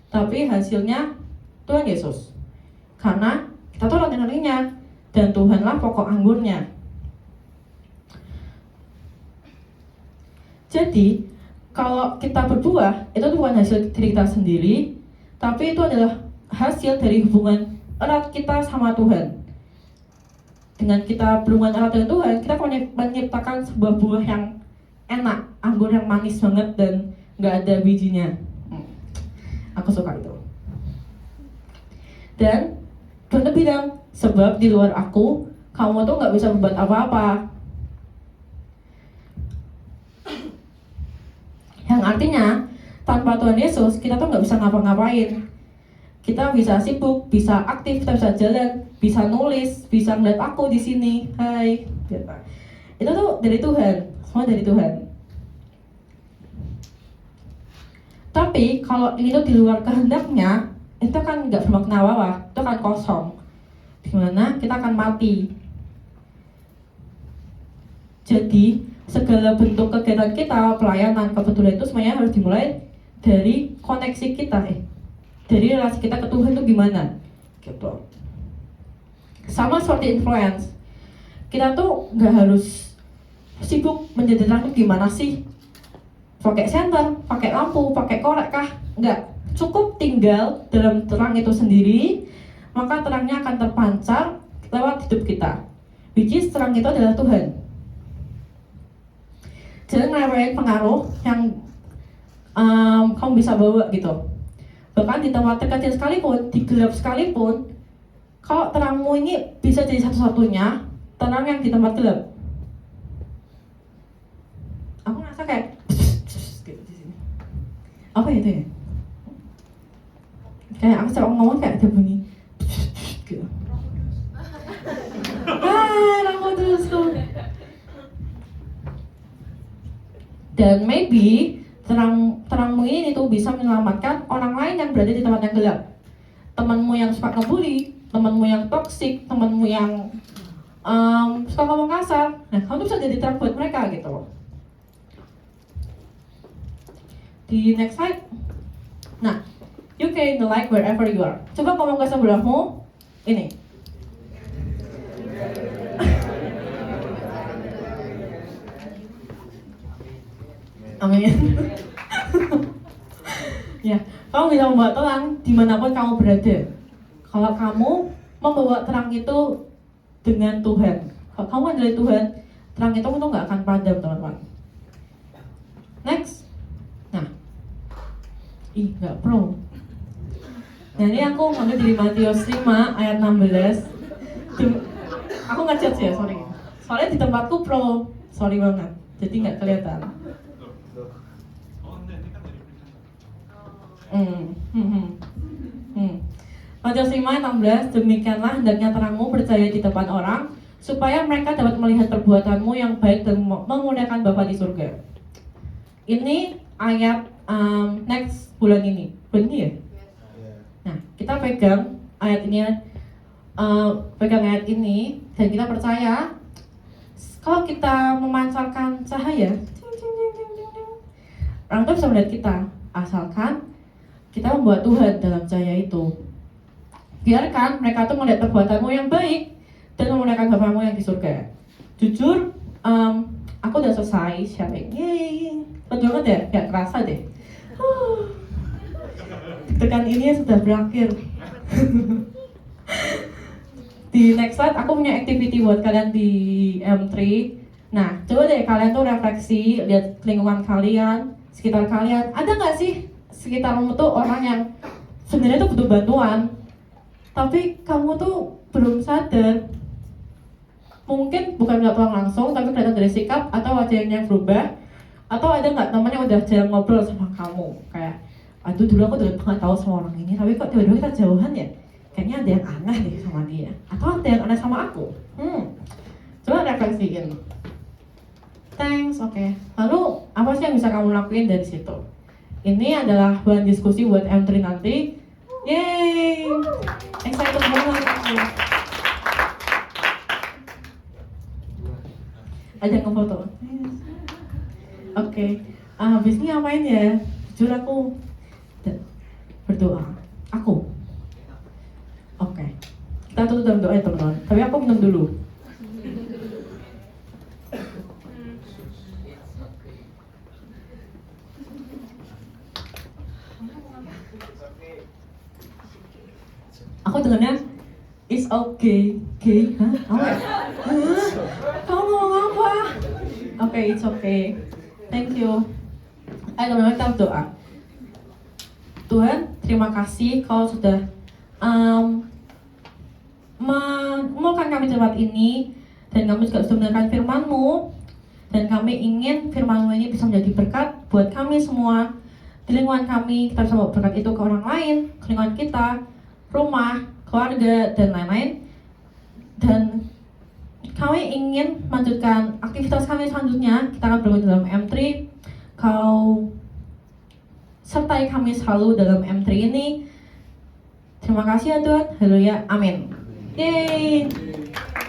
tapi hasilnya Tuhan Yesus. Karena kita tuh ranting-rantingnya dan Tuhanlah pokok anggurnya. Jadi kalau kita berbuah, itu bukan hasil diri kita sendiri, tapi itu adalah hasil dari hubungan erat kita sama Tuhan. Dengan kita berhubungan erat dengan Tuhan, kita akan menciptakan sebuah buah yang enak, anggur yang manis banget dan nggak ada bijinya. Aku suka itu. Dan Tuhan bilang, sebab di luar aku, kamu tuh nggak bisa berbuat apa-apa. Yang artinya, tanpa Tuhan Yesus, kita tuh nggak bisa ngapa-ngapain. Kita bisa sibuk, bisa aktif, kita bisa jalan, bisa nulis, bisa ngeliat aku di sini. Hai, itu tuh dari Tuhan, semua dari Tuhan. Tapi kalau ini tuh di luar kehendaknya, itu kan nggak bermakna apa-apa, itu akan kosong. Dimana kita akan mati. Jadi segala bentuk kegiatan kita, pelayanan, kebetulan itu semuanya harus dimulai dari koneksi kita, dari relasi kita ke Tuhan itu gimana, gitu. Sama seperti influence, kita tuh nggak harus sibuk menjadi terang itu gimana sih, pakai senter, pakai lampu, pakai korek kah? Nggak, cukup tinggal dalam terang itu sendiri, maka terangnya akan terpancar lewat hidup kita, which is terang itu adalah Tuhan. Jangan ngelewatin pengaruh yang kamu bisa bawa gitu. Bahkan di tempat terkecil sekalipun, di gelap sekalipun, kalau terangmu ini bisa jadi satu-satunya terang yang di tempat gelap. Aku ngerasa kayak gitu di sini. Apa itu ya? Kayak aku coba ngomong kayak ada bunyi gitu. Rambut tuh. Dan maybe terangmu ini tuh bisa menyelamatkan orang lain yang berada di tempat yang gelap. Temanmu yang suka ngebully, temanmu yang toksik, temanmu yang suka ngomong kasar. Nah, kamu tuh bisa jadi terang buat mereka gitu loh. Di next slide. Nah, you carry the light wherever you are. Coba ngomong ke sebelahmu. Ini. Amin. Ya, kamu bisa membawa terang dimanapun kamu berada. Kalau kamu membawa terang itu dengan Tuhan. Kalau kamu adalah Tuhan, terang itu nggak akan padam, teman-teman. Next. Nah, nggak pro. Nah, ini aku ngambil dari Matius 5 ayat 16. Aku nge-chat ya, sorry. Soalnya di tempatku pro, sorry banget. Jadi nggak kelihatan. Matius 5 ayat 16, demikianlah hendaknya terangmu bercahaya di depan orang, supaya mereka dapat melihat perbuatanmu yang baik dan memuliakan Bapa di surga. Ini ayat next bulan ini ya? Nah, kita pegang ayat ini, dan kita percaya kalau kita memancarkan cahaya, orang tuh bisa melihat kita, asalkan kita membuat Tuhan dalam cahaya itu. Biarkan mereka tuh melihat perbuatanmu yang baik dan memuliakan Bapamu yang di surga. Jujur, aku udah selesai sharing. Yeay, betul banget ya? Gak kerasa deh. Tekan ini sudah berakhir. Di next slide, aku punya activity buat kalian di M3. Nah, coba deh kalian tuh refleksi, lihat lingkungan kalian, sekitar kalian. Ada nggak sih sekitarmu tuh orang yang sebenarnya tuh butuh bantuan, tapi kamu tuh belum sadar? Mungkin bukan nggak pulang langsung, tapi kelihatan dari sikap atau wajahnya yang berubah. Atau ada nggak teman yang udah jarang ngobrol sama kamu? Kayak, aduh dulu aku udah pernah tahu sama orang ini, tapi kok tiba-tiba kita jauhan ya? Kayaknya ada yang aneh deh sama dia. Atau ada yang aneh sama aku? Coba refleksiin. Thanks, oke. Lalu, apa sih yang bisa kamu lakuin dari situ? Ini adalah bahan diskusi buat M3 nanti. Yeay! Excited banget aku. Ada yang ngefoto? Oke. Habis ini ngapain ya? Jujur aku berdoa. Aku. Oke. Kita tutup dalam doa ya teman-teman. Tapi aku minum dulu. Aku dengarnya it's okay, hah? Kamu ngomong apa? Oke, it's okay. Thank you. Ayo teman-teman kita berdoa. Tuhan, terima kasih kau sudah mengumpulkan kami di tempat ini, dan kami juga sudah mendengarkan firman-Mu, dan kami ingin firman-Mu ini bisa menjadi berkat buat kami semua di lingkungan kami. Kita bisa bawa berkat itu ke orang lain, ke lingkungan kita, rumah, keluarga, dan lain-lain. Dan kami ingin melanjutkan aktivitas kami selanjutnya. Kita akan bergabung dalam M3. Kau sertai kami selalu dalam M3 ini. Terima kasih ya Tuhan. Haleluya. Amin. Yeay.